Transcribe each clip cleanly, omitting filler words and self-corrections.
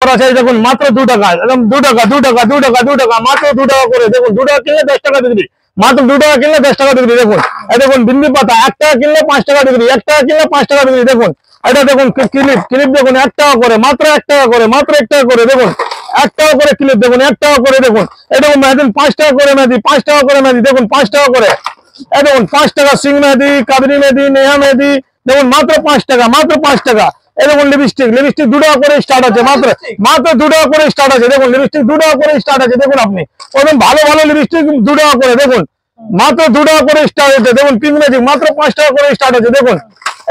Offer আছে দেখুন মাত্র 2 টাকা, একদম 2 টাকা 2 টাকা 2 টাকা 2 টাকা মাত্র 2 টাকা করে। দেখুন 2 টাকা কিনলে 10 টাকা বিক্রি, মাত্র 2 টাকা কিনলে 10 টাকা বিক্রি। দেখুন এই দেখুন বিন্দি পাতা 1 টাকা কিনলে 5 টাকা বিক্রি, 1 টাকা কিনলে 5 টাকা বিক্রি। দেখুন এটা দেখুন ক্লিপ, ক্লিপ দেখুন 1 টাকা করে, মাত্র 1 টাকা করে, মাত্র 1 টাকা করে। দেখুন 1 টাকা করে ক্লিপ, দেখুন 1 টাকা করে। দেখুন এই দেখুন মেহেদি 5 টাকা করে, মেহেদি 5 টাকা করে মেহেদি, দেখুন 5 টাকা করে। এই দেখুন 5 টাকা সিং মেহেদি, কাবরি মেহেদি, নেহা মেহেদি, দেখুন মাত্র 5 টাকা, মাত্র 5 টাকা। এই দেখুন লিপস্টিক, লিপস্টিক 2 টাকা করে স্টার্ট আছে, মাত্র মাত্র 2 টাকা করে স্টার্ট আছে। দেখুন লিপস্টিক 2 টাকা করে স্টার্ট আছে। দেখুন আপনি একদম ভালো ভালো লিপস্টিক 2 টাকা করে। দেখুন মাত্র 2 টাকা করে স্টার্ট আছে। দেখুন পিঙ্ক ম্যাজিক মাত্র 5 টাকা করে স্টার্ট আছে। দেখুন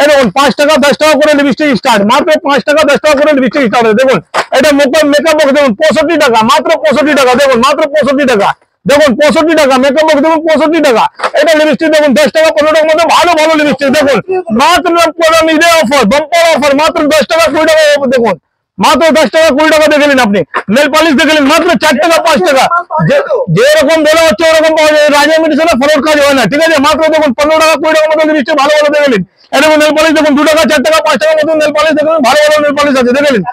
এই দেখুন 5 টাকা 10 টাকা করে লিপস্টিক স্টার্ট, মাত্র 5 টাকা 10 টাকা করে লিপস্টিক স্টার্ট আছে। দেখুন এটা মেকআপ বক্স দেখুন 65 টাকা, মাত্র 65 টাকা। দেখুন মাত্র 65 টাকা, দেখুন 65 টাকা মেকআপ বক্স দেখুন 65 টাকা। এটা লিপস্টিক দেখুন 10 টাকা 15 টাকার মধ্যে ভালো ভালো লিপস্টিক। দেখুন মাত্র ঈদের অফার, বাম্পার অফার, মাত্র 10 টাকা 20 টাকা। দেখুন মাত্র 10 টাকা 20 টাকা দেখলেন আপনি। নেল পলিশ দেখলেন মাত্র 4 টাকা 5 টাকা। যেরকম বলা হচ্ছে ওরকম পাওয়া যায়, রাজা মেডিসিনে ফ্রড কাজ হয় না, ঠিক আছে। মাত্র দেখুন 15 টাকা 20 টাকার মধ্যে লিপস্টিক ভালো ভালো দেখলেন। এরকম নেল পলিশ দেখুন 2 টাকা 4 টাকা 5 টাকার মধ্যে নেল পলিশ দেখুন ভালো ভালো নেল পলিশ আছে। দেখলেন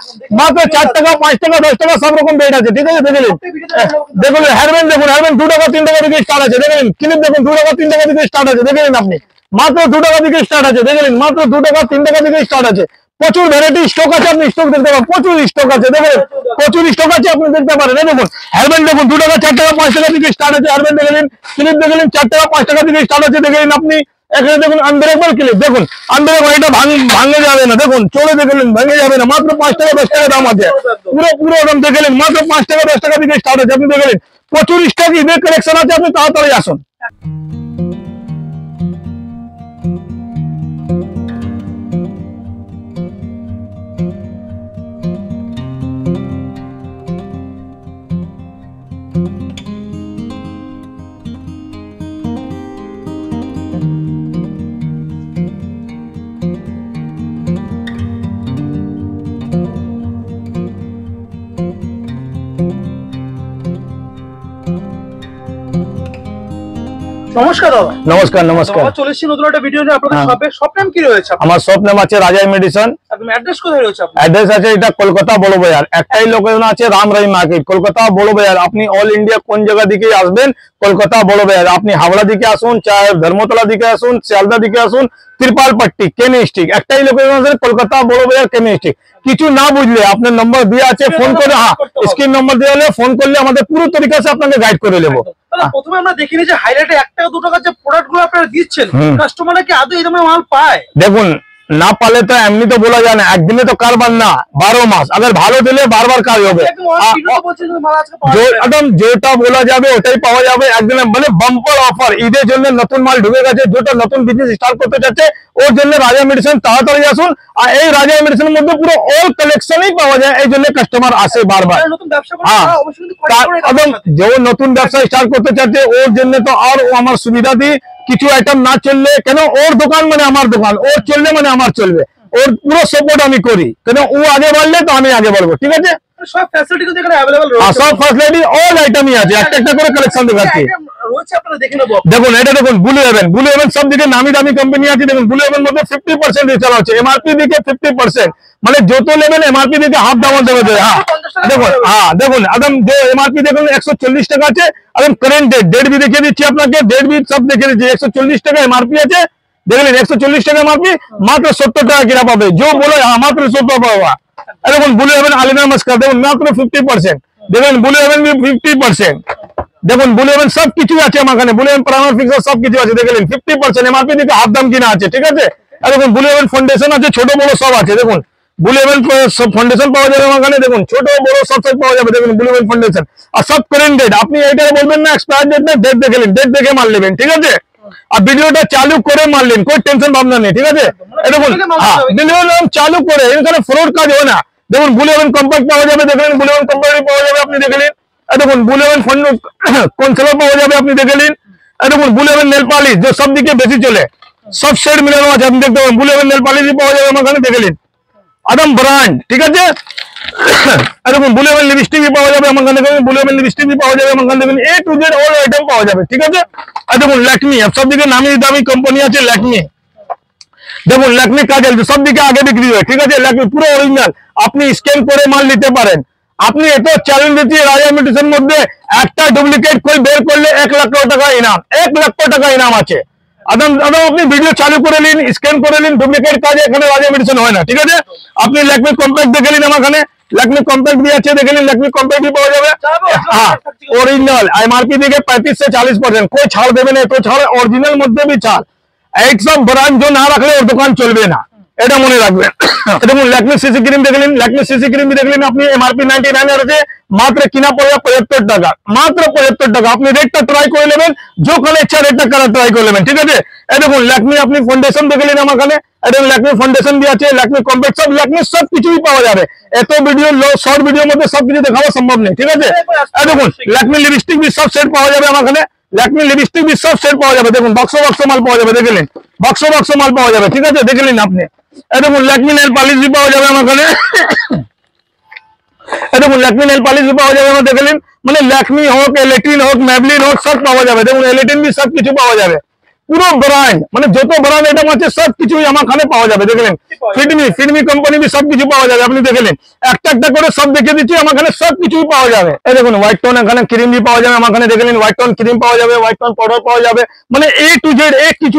মাত্র 4 টাকা 5 টাকা 10 টাকা সব রকম রেট আছে, ঠিক আছে। দেখলেন দেখুন হেয়ারব্যান্ড, দেখুন হেয়ারব্যান্ড 2 টাকা 3 টাকা থেকে স্টার্ট আছে। দেখলেন ক্লিপ দেখুন 2 টাকা 3 টাকা থেকে স্টার্ট আছে। দেখলেন আপনি মাত্র 2 টাকা থেকে স্টার্ট আছে। দেখলেন মাত্র 2 টাকা 3 টাকা থেকে স্টার্ট আছে। প্রচুর ভ্যারাইটি স্টক আছে, আপনি স্টক দেখতে পারেন, প্রচুর স্টক আছে। দেখেন প্রচুর স্টক আছে, আপনি দেখতে পারেন। এই দেখুন হেয়ারব্যান্ড দেখুন 2 টাকা 4 টাকা 5 টাকা থেকে স্টার্ট আছে। হেয়ারব্যান্ড দেখলেন, ক্লিপ দেখলেন 4 টাকা 5 টাকা থেকে স্টার্ট আছে। দেখলেন আপনি এখানে দেখুন আনব্রেকেবল ক্লিপ, দেখুন আনব্রেকেবল, এটা ভাঙে যাবে না। দেখুন চলে দেখলেন ভেঙে যাবে না, মাত্র 5 টাকা 10 টাকা দাম আছে। পুরো পুরো দাম দেখলেন মাত্র 5 টাকা 10 টাকা থেকে স্টার্ট আছে। আপনি দেখলেন প্রচুর স্টক ঈদের কালেকশন আছে, আপনি তাড়াতাড়ি আসুন। নমস্কার দাদা। নমস্কার নমস্কার। চলে এসেছি নতুন একটা ভিডিও নিয়ে। আপনাদের শপের শপ নাম কি রয়েছে? আমার শপ নাম আছে রাজাই মেডিসিন। একদম অ্যাড্রেস কোথায় রয়েছে আপনার? অ্যাড্রেস আছে এটা কলকাতা বড় বাজার, একটাই লোকেশন আছে রামরাই মার্কেট, কলকাতা বড় বাজার। আপনি অল ইন্ডিয়া কোন জায়গা দিকে আসবেন, কলকাতা বড় বাজার। আপনি হাওড়া দিকে আসুন, চাहे ধর্মতলা দিকে আসুন, শিয়ালদা দিকে আসুন, ত্রিপালপট্টি কেমিস্ট্রিক, একটাই লোকেশন আছে কলকাতা বড় বাজার কেমিস্ট্রিক। কিছু না বুঝলে আপনার নম্বর দেওয়া আছে, ফোন করে, হ্যাঁ স্ক্রিন নম্বর দেওয়া হলে ফোন করলে আমাদের পুরো তরিকা সে আপনাকে গাইড করে নেবো। প্রথমে আমরা দেখিনি যে হাইলাইটে 1 টাকা 2 টাকা যে প্রোডাক্ট গুলো আপনারা দিচ্ছেন, কাস্টমাররা কি আদৌ এই দামে মাল পায়? দেখুন না পালে তো এমনি তো বলা যায় না, একদিনে তো কারবার না, 12 মাস। আগে ভালো দিলে বারবার কাজ হবে। একদম যেটা বলা যাবে ওটাই পাওয়া যাবে একদিনে, মানে বাম্পার অফার। ঈদের জন্য নতুন মাল ঢুকে গেছে, যেটা নতুন বিজনেস স্টার্ট করতে চাচ্ছে ওর জন্য রাজা মেডিসিন তাড়াতাড়ি আসুন। আর এই রাজা মেডিসিনের মধ্যে পুরো অল কালেকশনই পাওয়া যায়, এই জন্য কাস্টমার আসে বারবার। হ্যাঁ একদম যে নতুন ব্যবসা স্টার্ট করতে চাচ্ছে ওর জন্য তো আর আমার সুবিধা দিই, কিছু আইটেম না চললে কেন, ওর দোকান মানে আমার দোকান, ওর চললে মানে আমার চলবে, ওর পুরো সাপোর্ট আমি করি। কেন ও আগে বাড়লে তো আমি আগে বাড়বো, ঠিক আছে। সব ফ্যাসিলিটি তো এখানে अवेलेबल রয়েছে, সব ফ্যাসিলিটি অল আইটেমই আছে, একটা একটা করে কালেকশন দেখাচ্ছি। রয়েছে আপনারা দেখে নেবো। দেখুন এটা দেখুন ব্লু হেভেন, ব্লু হেভেন সব দিকে নামি দামি কোম্পানি আছে। দেখুন ব্লু হেভেন মধ্যে 50% রিচার্জ হচ্ছে, এমআরপি দিকে 50%, মানে যত লেভেল এমআরপি দিকে হাফ দাম দেবে। হ্যাঁ দেখুন, হ্যাঁ দেখুন একদম যে এমআরপি দেখুন 140 টাকা আছে, একদম কারেন্ট ডেট বি দেখিয়ে দিচ্ছি আপনাকে, ডেট বি সব দেখিয়ে দিচ্ছি। 140 টাকা এমআরপি আছে, দেখলেন 140 টাকা এমআরপি, মাত্র 70 টাকা কিনা পাবে। যে বলে মাত্র 70 পাওয়া। দেখুন ব্লু হেভেন আলিনা মাস্কার দেখুন মাত্র 50%, দেখুন ব্লু হেভেন 50%। দেখুন ব্লু হেভেন সব কিছু আছে আমার এখানে, ব্লু হেভেন প্রাইমার ফিক্সার সব কিছু আছে। দেখলেন 50% এমআরপি দিকে হাফ দাম কিনা আছে, ঠিক আছে। আর দেখুন ব্লু হেভেন ফাউন্ডেশন আছে, ছোট বড় সব আছে। দেখুন ব্লু হেভেন সব ফাউন্ডেশন পাওয়া যাবে আমার এখানে, দেখুন ছোট বড় সব সাইজ পাওয়া যাবে। দেখুন ব্লু হেভেন ফাউন্ডেশন আর সব কারেন্ট ডেট, আপনি এইটা বলবেন না এক্সপায়ার ডেট না, ডেট দেখলেন, ডেট দেখে মাল নেবেন, ঠিক আছে। আর ভিডিওটা চালু করে মারলেন, কোই টেনশন ভাবনা নেই, ঠিক আছে। দেখুন হ্যাঁ ভিডিও চালু করে, এখানে ফ্রড কাজ হয় না। দেখুন ব্লু হেভেন কম্প্যাক্ট পাওয়া যাবে, দেখলেন ব্লু হেভেন কম্প্যাক্ট পাওয়া যাবে, আপনি দেখলেন। দেখুন ব্লু হেভেন কনসেলার পাওয়া যাবে, আপনি দেখলেন। দেখুন ব্লু হেভেন নেল পালিশ যে সব দিকে বেশি চলে, সব শেড মিলানো আছে, আপনি দেখতে পাবেন। ব্লু হেভেন নেল পালিশ পাওয়া যাবে আমার এখানে, দেখলেন একদম ব্র্যান্ড, ঠিক আছে। দেখুন ব্লু হেভেন লিপস্টিক পাওয়া যাবে আমার এখানে, ব্লু হেভেন লিপস্টিক পাওয়া যাবে আমার এখানে, এ টু জেড অল আইটেম পাওয়া যাবে, ঠিক আছে। আর দেখুন ল্যাকমি সব দিকে নামি দামি কোম্পানি আছে, ল্যাকমি। দেখুন ল্যাকমি কাজল সব দিকে আগে বিক্রি হয়, ঠিক আছে। ল্যাকমি পুরো অরিজিনাল, আপনি স্ক্যান করে মাল নিতে পারেন। আপনি এত চ্যালেঞ্জ দিচ্ছি রাজা ইমিটেশন মধ্যে একটা ডুপ্লিকেট কই বের করলে 1 লাখ টাকা ইনাম, 1 লাখ টাকা ইনাম আছে। আদম আপনি ভিডিও চালু করে নিন, স্ক্যান করে নিন, ডুপ্লিকেট কাজ এখানে রাজা ইমিটেশন হয় না, ঠিক আছে। আপনি ল্যাকমি কম্প্যাক্ট দেখে নিন, আমার এখানে ল্যাকমি কম্প্যাক্ট দিয়ে আছে, দেখে নিন ল্যাকমি কম্প্যাক্ট পাওয়া যাবে। হ্যাঁ ओरिजिनल एमआरपी देखिए 35 से 40%, कोई छाड़ देवे नहीं, तो छाड़ ओरिजिनल मध्य भी छाड़। एक सब ब्रांड जो ना रखले और दुकान चलবে না, এটা মনে রাখবেন। দেখুন ল্যাকমি সিসি ক্রিম দেখলেন, ল্যাকমি সিসি ক্রিম দেখলেন আপনি এমআরপি 99 এর আছে, মাত্র কিনা পড়বে 75 টাকা, মাত্র 75 টাকা। আপনি রেটটা ট্রাই করে নেবেন, যখন ইচ্ছা রেটটা করা ট্রাই করে নেবেন, ঠিক আছে। এই দেখুন ল্যাকমি আপনি ফাউন্ডেশন দেখলেন আমার এখানে, এটা ল্যাকমি ফাউন্ডেশন দিয়ে আছে, ল্যাকমি কম্প্যাক্ট সব ল্যাকমি সব কিছুই পাওয়া যাবে। এত ভিডিও শর্ট ভিডিওর মধ্যে সব কিছু দেখানো সম্ভব নেই, ঠিক আছে। এই দেখুন ল্যাকমি লিপস্টিক भी সব সেট পাওয়া যাবে আমার এখানে, ল্যাকমি লিপস্টিক भी সব সেট পাওয়া যাবে। দেখুন বক্স মাল পাওয়া যাবে, দেখলেন বক্স মাল পাওয়া যাবে, ঠিক আছে, দেখলেন আপনি। এই দেখুন ল্যাকমি নেল পলিশ भी পাওয়া যাবে আমার এখানে, এই দেখুন ল্যাকমি নেল পলিশ भी পাওয়া যাবে আমার, দেখলেন মানে ল্যাকমি হোক, এলেটিন হোক, ম্যাবলিন হোক, সব পাওয়া যাবে। দেখুন এলেটিন भी সব কিছু পাওয়া যাবে, পুরো ব্র্যান্ড মানে যত ব্র্যান্ড আইটেম আছে সব কিছুই আমার এখানে পাওয়া যাবে, দেখলেন। ফিটমি কোম্পানি भी সব কিছু পাওয়া যাবে, আপনি দেখলেন একটা একটা করে সব দেখিয়ে দিচ্ছি, আমার এখানে সব কিছুই পাওয়া যাবে। এই দেখুন হোয়াইট টোন এখানে ক্রিম भी পাওয়া যাবে আমার এখানে, দেখলেন হোয়াইট টোন ক্রিম পাওয়া যাবে, হোয়াইট টোন পাউডার পাওয়া যাবে, মানে A to Z এক কিছু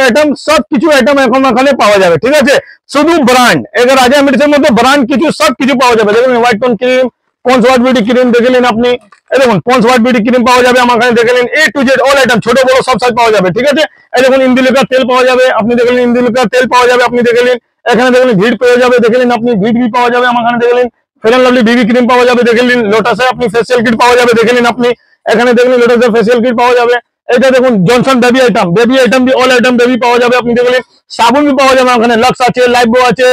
আইটেম সব কিছু আইটেম এখন এখানে পাওয়া যাবে, ঠিক আছে। শুধু ব্র্যান্ড এবার রাজা ইমিটেশনের মধ্যে ব্র্যান্ড কিছু সব কিছু পাওয়া যাবে। দেখুন white tone cream, ponds white beauty cream দেখলেন আপনি, এই দেখুন পন্স হোয়াইট বিউটি ক্রিম পাওয়া যাবে আমার এখানে, দেখলেন A to Z all item ছোট বড় সব সাইজ পাওয়া যাবে, ঠিক আছে। এই দেখুন ইন্দিলিকার তেল পাওয়া যাবে, আপনি দেখলেন ইন্দিলিকার তেল পাওয়া যাবে, আপনি দেখলেন এখানে দেখলেন ভিড পেয়ে যাবে, দেখলেন আপনি ভিড भी পাওয়া যাবে আমার এখানে, দেখলেন fair and lovely BB cream পাওয়া যাবে, দেখলেন লোটাসে আপনি ফেসিয়াল কিট পাওয়া যাবে, দেখলেন আপনি এখানে দেখলেন লোটাসে ফেসিয়াল কিট পাওয়া যাবে। এটা দেখুন জনসন বেবি আইটেম भी অল আইটেম বেবি পাওয়া যাবে, আপনি দেখলেন সাবুন भी পাওয়া যাবে ওখানে, লক্স আছে, লাইফবয় আছে,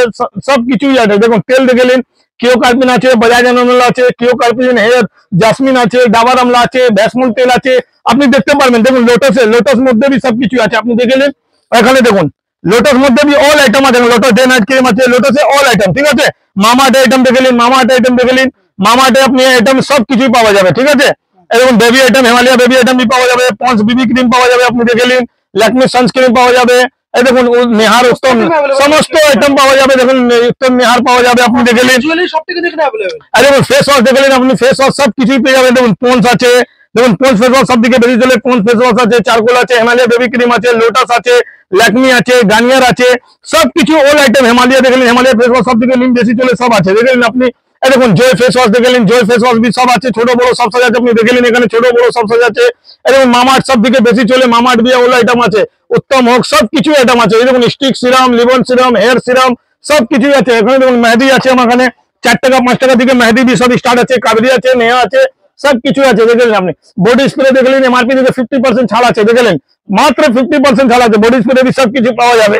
সব কিছুই আছে। দেখুন তেল দেখলেন কিও কার্পিন আছে, বাজাজ আমলা আছে, কিও কার্পিন হেয়ার জাসমিন আছে, ডাবার আমলা আছে, ভ্যাসমুল তেল আছে, আপনি দেখতে পারবেন। দেখুন লোটাস মধ্যে भी সব কিছু আছে, আপনি দেখলেন এখানে দেখুন লোটাস মধ্যে भी অল আইটেম আছে, লোটাস ডে নাইট ক্রিম আছে, লোটাসে অল আইটেম, ঠিক আছে। মামাআর্থ আইটেম দেখলেন, মামাআর্থ আইটেম দেখলেন, মামাআর্থে আপনি আইটেম সব কিছুই পাওয়া যাবে, ঠিক আছে। এরকম baby item Himalaya baby item भी পাওয়া যাবে, পন্স বিবি ক্রিম পাওয়া যাবে, আপনি দেখলেন ল্যাকমি সানস্ক্রিন পাওয়া যাবে। এই দেখুন নেহার উত্তম সমস্ত আইটেম পাওয়া যাবে, দেখুন উত্তম নেহার পাওয়া যাবে, আপনি দেখলেন। জুয়েলারি সব থেকে দেখলে अवेलेबल। আর দেখুন ফেস ওয়াশ দেখলেন আপনি, ফেস ওয়াশ সব কিছুই পেয়ে যাবেন। দেখুন পন্স আছে, দেখুন পন্স ফেস ওয়াশ সব দিকে বেশি চলে, পন্স ফেস ওয়াশ আছে, চারকোল আছে, হিমালয়া বেবি ক্রিম আছে, লোটাস আছে, ল্যাকমি আছে, গার্নিয়ার আছে, সব কিছু অল আইটেম। হিমালয়া দেখলেন হিমালয়া ফেস ওয়াশ সব দিকে লিঙ্ক বেশি চলে, সব আছে, দেখলেন আপনি। এই দেখুন জয় ফেস ওয়াশ দেখলেন, জয় ফেস ওয়াশ भी সব আছে, ছোট বড় সব সাইজ আছে, আপনি দেখলেন এখানে ছোট বড় সব সাইজ আছে। এই দেখুন মামাআর্থ সব দিকে বেশি চলে, মামাআর্থ भी অল আইটেম আছে, উত্তম হোক সব কিছু আইটেম আছে। এই দেখুন স্টিক সিরাম, লিবন সিরাম, হেয়ার সিরাম সব কিছুই আছে এখানে। দেখুন মেহেদি আছে আমার এখানে, 4 টাকা 5 টাকা থেকে মেহেদি भी সব স্টার্ট আছে, কাবরি আছে, নেহা আছে, সব কিছু আছে, দেখলেন আপনি। বডি স্প্রে দেখলেন এমআরপি থেকে 50% ছাড় আছে, দেখলেন মাত্র 50% ছাড় আছে, বডি স্প্রে भी সব কিছু পাওয়া যাবে।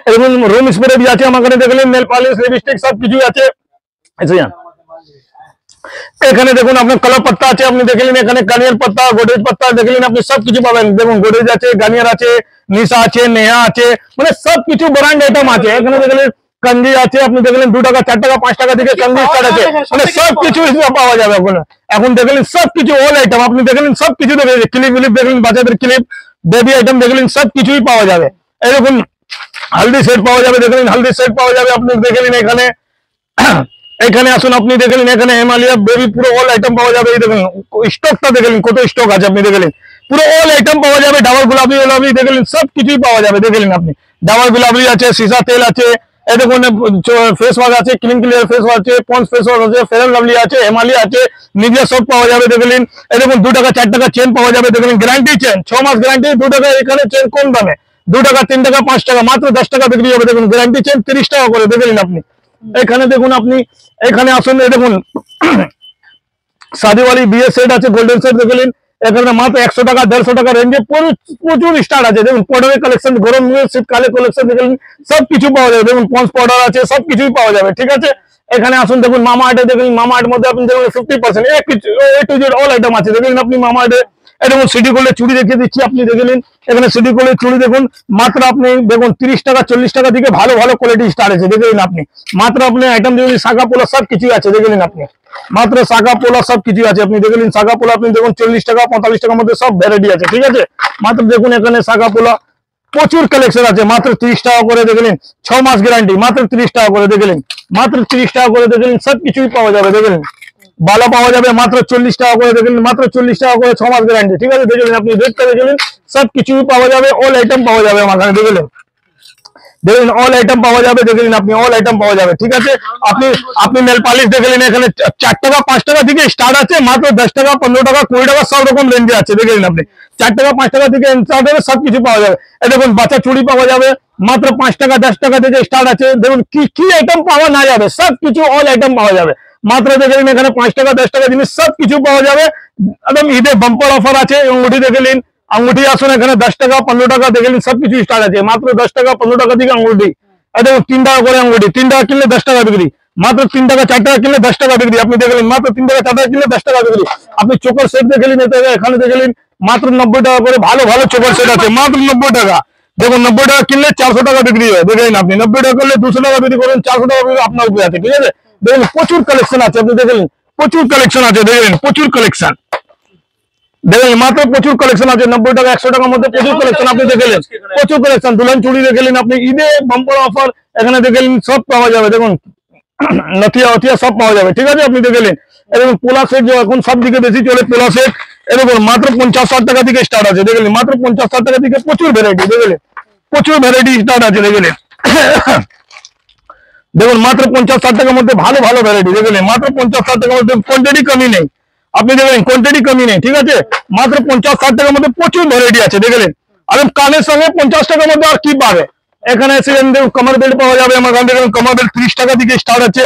এরকম রুম স্প্রে भी আছে আমার এখানে, দেখলেন নেল পলিশ লিপস্টিক সব কিছু আছে। এখানে দেখুন আপনার কালো পাত্তা আছে, আপনি দেখলেন এখানে গার্নিয়ার পাত্তা, গোদরেজ পাত্তা দেখলেন আপনি, সব কিছু পাবেন। দেখুন গোদরেজ আছে, গার্নিয়ার আছে, নিশা আছে, নেহা আছে, মানে সব কিছু ব্র্যান্ড আইটেম আছে এখানে। দেখলেন कंजी আছে, আপনি দেখলেন 2 টাকা 4 টাকা 5 টাকা থেকে कंजी স্টার্ট আছে, মানে সব কিছু পাওয়া যাবে ওখানে। এখন দেখলেন সব কিছু অল আইটেম, আপনি দেখলেন সব কিছু দেখলেন, ক্লিপ দেখলেন, বাচ্চাদের ক্লিপ, বেবি আইটেম দেখলেন, সব কিছুই পাওয়া যাবে। এরকম हल्दी सेट पाওয়া যাবে, দেখলেন हल्दी सेट পাওয়া যাবে, আপনি দেখলেন এখানে। এখানে আসুন, আপনি দেখলেন এখানে হিমালয়া বেবি পুরো অল আইটেম পাওয়া যাবে। এই দেখুন স্টকটা দেখলেন কত স্টক আছে, আপনি দেখলেন পুরো অল আইটেম পাওয়া যাবে। ডাবর গুলাবি গোলাবি দেখলেন সব কিছুই পাওয়া যাবে, দেখলেন আপনি ডাবর গুলাবি আছে, সীসা তেল আছে, এই দেখুন ফেস ওয়াশ আছে, ক্লিন ক্লিয়ার ফেস ওয়াশ আছে, পন্স ফেস ওয়াশ আছে, ফেয়ার এন্ড লাভলি আছে, হিমালয়া আছে, নিভিয়া সব পাওয়া যাবে, দেখলেন। এই দেখুন 2 টাকা 4 টাকা চেন পাওয়া যাবে, দেখলেন গ্যারান্টি চেন 6 মাস গ্যারান্টি। 2 টাকা এখানে চেন কোন দামে, 2 টাকা 3 টাকা 5 টাকা মাত্র 10 টাকা বিক্রি হবে, দেখুন গ্যারান্টি চেন 30 টাকা করে, দেখলেন আপনি। এখানে দেখুন আপনি এখানে আসুন, এই দেখুন शादी वाली বিয়ে সেট আছে, গোল্ডেন সেট দেখলেন এখানে মাত্র 100 টাকা 150 টাকা রেঞ্জে প্রচুর স্টার্ট আছে। দেখুন পাউডারের কালেকশন, গরম শীতকালে কালেকশন দেখলেন সব কিছু পাওয়া যাবে। দেখুন পন্স পাউডার আছে, সব কিছুই পাওয়া যাবে, ঠিক আছে। এখানে আসুন, দেখুন মামাআর্থে দেখলেন, মামাআর্থ মধ্যে আপনি দেখুন 50% A to Z all item আছে, দেখলেন আপনি মামাআর্থে। এরকম সিডি গোল্ডের চুড়ি দেখিয়ে দিচ্ছি, আপনি দেখলেন এখানে সিডি গোল্ডের চুড়ি দেখুন মাত্র আপনি দেখুন 30 টাকা 40 টাকা থেকে ভালো ভালো কোয়ালিটি স্টার্ট আছে, দেখলেন আপনি। মাত্র আপনি আইটেম দেখলেন শাখা পোলা সব কিছু আছে, দেখলেন আপনি মাত্র শাখা পোলা সব কিছু আছে, আপনি দেখলেন শাখা পোলা আপনি দেখুন 40 টাকা 45 টাকার মধ্যে সব ভ্যারাইটি আছে, ঠিক আছে। মাত্র দেখুন এখানে শাখা পোলা প্রচুর কালেকশন আছে, মাত্র 30 টাকা করে দেখলেন, 6 মাস গ্যারান্টি, মাত্র 30 টাকা করে দেখলেন, মাত্র 30 টাকা করে দেখলেন, সবকিছুই পাওয়া যাবে দেখলেন। বালা পাওয়া যাবে মাত্র 40 টাকা করে দেখলেন, মাত্র 40 টাকা করে 6 মাস গ্যারান্টি, ঠিক আছে দেখলেন। আপনি রেটটা দেখলেন, সবকিছুই পাওয়া যাবে, অল আইটেম পাওয়া যাবে আমার এখানে দেখলেন। দেখলেন অল আইটেম পাওয়া যাবে, দেখলেন আপনি অল আইটেম পাওয়া যাবে, ঠিক আছে। আপনি আপনি নেল পালিশ দেখলেন, এখানে 4 টাকা 5 টাকা থেকে স্টার্ট আছে, মাত্র 10 টাকা 15 টাকা 20 টাকা সব রকম রেঞ্জে আছে দেখলেন আপনি। 4 টাকা 5 টাকা থেকে স্টার্ট হবে, সবকিছু পাওয়া যাবে। এই দেখুন বাচ্চা চুড়ি পাওয়া যাবে, মাত্র 5 টাকা 10 টাকা থেকে স্টার্ট আছে। দেখুন কি কি আইটেম পাওয়া না যাবে, সবকিছু অল আইটেম পাওয়া যাবে। মাত্র দেখলেন এখানে 5 টাকা 10 টাকা জিনিস সবকিছু পাওয়া যাবে, একদম ঈদে বাম্পার অফার আছে। আঙ্গুঠি দেখলেন, আঙ্গুঠি আসুন এখানে 10 টাকা 15 টাকা দেখলেন, সবকিছু স্টার্ট আছে, মাত্র 10 টাকা 15 টাকা থেকে আঙ্গুঠি। দেখুন 3 টাকা করে আঙ্গুঠি, 3 টাকা কিনলে 10 টাকা বিক্রি, মাত্র 3 টাকা 4 টাকা কিনলে 10 টাকা বিক্রি। আপনি দেখলেন মাত্র 3 টাকা 4 টাকা কিনলে 10 টাকা বিক্রি। আপনি চোখের সেট দেখলেন, এখানে দেখলেন মাত্র 90 টাকা করে, ভালো ভালো চোখের সেট আছে, মাত্র 90 টাকা। দেখুন 90 টাকা কিনলে 400 টাকা বিক্রি হয় দেখলেন আপনি, 90 টাকা করলে 200 টাকা বিক্রি করেন, 400 টাকা বিক্রি আপনার উপরে আছে, ঠিক আছে। দেখুন প্রচুর কালেকশন আছে, আপনি দেখলেন প্রচুর কালেকশন আছে, দেখলেন প্রচুর কালেকশন, দেখলেন মাত্র প্রচুর কালেকশন আছে। 90 টাকা 100 টাকার মধ্যে প্রচুর কালেকশন আপনি দেখলেন, প্রচুর কালেকশন। দুলহান চুড়ি দেখলেন আপনি, ঈদে বাম্পার অফার এখানে দেখলেন, সব পাওয়া যাবে। দেখুন নথিয়া অথিয়া সব পাওয়া যাবে, ঠিক আছে আপনি দেখলেন। এরকম পোলা সেট যে এখন সব দিকে বেশি চলে, পোলা সেট এরকম মাত্র 50-60 টাকা থেকে স্টার্ট আছে দেখলেন, মাত্র 50-60 টাকা থেকে প্রচুর ভ্যারাইটি দেখলেন, প্রচুর ভ্যারাইটি স্টার্ট আছে দেখলেন। দেখুন মাত্র 50-60 টাকার মধ্যে ভালো ভালো ভ্যারাইটি দেখলেন, মাত্র 50-60 টাকার মধ্যে, কোয়ান্টিটি কমি নেই, আপনি দেখলেন কোয়ান্টিটি কমি নেই, ঠিক আছে। মাত্র 50-60 টাকার মধ্যে প্রচুর ভ্যারাইটি আছে দেখলেন। আর কানের সঙ্গে 50 টাকার মধ্যে আর কি পাবে, এখানে এসে দেখুন কমার বেল্ট পাওয়া যাবে আমার কাছে, দেখুন কমার বেল্ট 30 টাকা থেকে স্টার্ট আছে।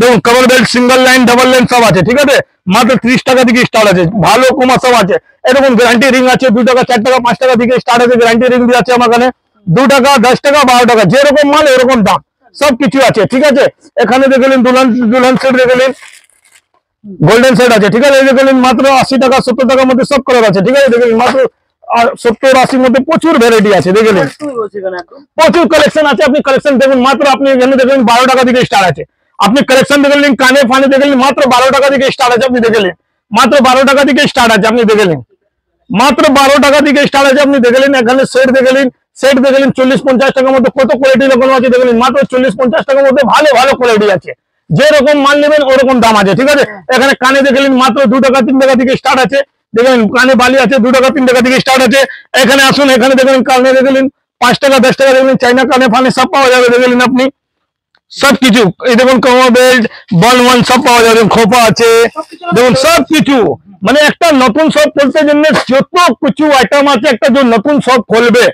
দেখুন cover belt single line double line সব আছে, ঠিক আছে, মাত্র 30 টাকা থেকে স্টার্ট আছে, ভালো কমা সব আছে। এরকম গ্যারান্টি রিং আছে 2 টাকা 4 টাকা 5 টাকা থেকে স্টার্ট আছে, গ্যারান্টি রিং দিয়ে আছে আমার কাছে 2 টাকা 10 টাকা 12 টাকা, যেরকম মাল এরকম দাম, সব কিছু আছে, ঠিক আছে। এখানে দেখলেন দুলহান সেট দেখলেন, গোল্ডেন সেট আছে, ঠিক আছে, দেখলেন মাত্র 80 টাকা 70 টাকার মধ্যে সব কালার আছে, ঠিক আছে, দেখলেন মাত্র 70-80 মধ্যে প্রচুর ভ্যারাইটি আছে দেখলেন, প্রচুর কালেকশন আছে। আপনি কালেকশন দেখুন, মাত্র আপনি এখানে দেখলেন 12 টাকা থেকে স্টার্ট আছে। আপনি কালেকশন দেখলেন, কানে ফানে দেখলেন, মাত্র 12 টাকা থেকে স্টার্ট আছে, আপনি দেখলেন মাত্র 12 টাকা থেকে স্টার্ট আছে, আপনি দেখলেন মাত্র 12 টাকা থেকে স্টার্ট আছে, আপনি দেখলেন। এখানে সেট দেখলেন, সেট দেখলেন 40-50 টাকার মধ্যে, কত কোয়ালিটি রকম আছে দেখলেন, মাত্র 40-50 টাকার মধ্যে ভালো ভালো কোয়ালিটি আছে, যেরকম মাল নেবেন ওরকম দাম আছে, ঠিক আছে। এখানে কানে দেখলেন মাত্র 2 টাকা 3 টাকা থেকে স্টার্ট আছে, দেখলেন কানে বালি আছে 2 টাকা 3 টাকা থেকে স্টার্ট আছে। এখানে আসুন, এখানে দেখলেন কানে দেখলেন 5 টাকা 10 টাকা দেখলেন, চাইনা কানে ফানে সব পাওয়া যাবে দেখলেন আপনি, সবকিছু। এই দেখুন কমর বেল্ট বল সব পাওয়া যাবে, খোপা আছে দেখুন, সবকিছু। মানে একটা নতুন শপ খুলতে জন্য যত কিছু আইটেম আছে, একটা যে নতুন শপ খুলবে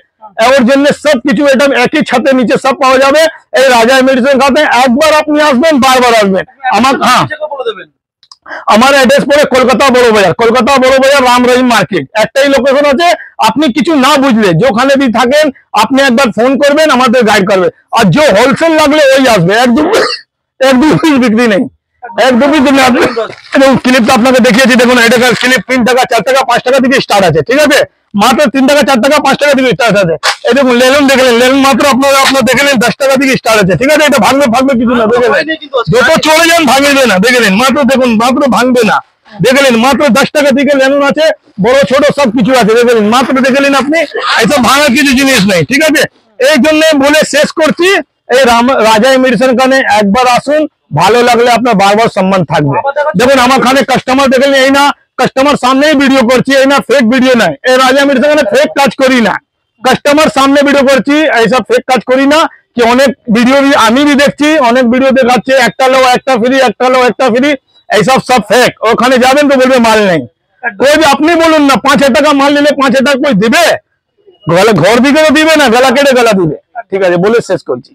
ওর জন্য সবকিছু আইটেম একই ছাদের নিচে সব পাওয়া যাবে এই রাজা মেডিসিন খাতে। একবার আপনি আসবেন, বারবার আসবেন। আমার আমার অ্যাড্রেস পড়ে কলকাতা বড় বাজার, কলকাতা বড় বাজার রাম রহিম মার্কেট, একটাই লোকেশন আছে। আপনি কিছু না বুঝলে যেখানে भी থাকেন আপনি একবার ফোন করবেন, আমাদের গাইড করবে। আর যে হোলসেল লাগলে ওই আসবে, এক দু পিস বিক্রি নেই, এক দু পিস ক্লিপ তো আপনাকে দেখিয়েছি, দেখুন এটা ক্লিপ 3 টাকা 4 টাকা 5 টাকা থেকে স্টার্ট আছে, ঠিক আছে, মাত্র 3 টাকা 4 টাকা 5 টাকা থেকে স্টার্ট আছে। এই দেখুন লেলুন দেখলেন, লেলুন মাত্র আপনার দেখলেন 10 টাকা থেকে স্টার্ট আছে, ঠিক আছে। এটা ভাঙবে কিছু না দেখলেন, যত চলে যান ভাঙবে না দেখলেন, মাত্র দেখুন মাত্র ভাঙবে না দেখলেন, মাত্র 10 টাকা থেকে লেলুন আছে, বড় ছোট সব কিছু আছে দেখলেন, মাত্র দেখলেন আপনি, এইসব ভাঙা কিছু জিনিস নেই, ঠিক আছে। এই জন্য বলে শেষ করছি, এই রাজা মেডিসিন খানে একবার আসুন, ভালো লাগলে আপনার বারবার সম্মান থাকবে। দেখুন আমার খানে কাস্টমার দেখলেন, এই না কাস্টমার সামনেই ভিডিও করছি, এই না ফেক ভিডিও নাই, এই রাজা মেডিসিন খানে ফেক কাজ করি না, কাস্টমার সামনে ভিডিও করছি, এইসব ফেক কাজ করি না। কি অনেক ভিডিও আমি দেখছি, অনেক ভিডিও দেখাচ্ছে একটা লো একটা ফ্রি, একটা লো একটা ফ্রি, এইসব সব ফেক। ওখানে যাবেন তো বলবে মাল নেই, कोई भी अपनी बोलून ना 5,000 টাকা মাল নিলে 5,000 টাকা कोई দিবে, ঘর দিকে তো দিবে না, গলা কেটে গলা দিবে, ঠিক আছে বলে শেষ করছি।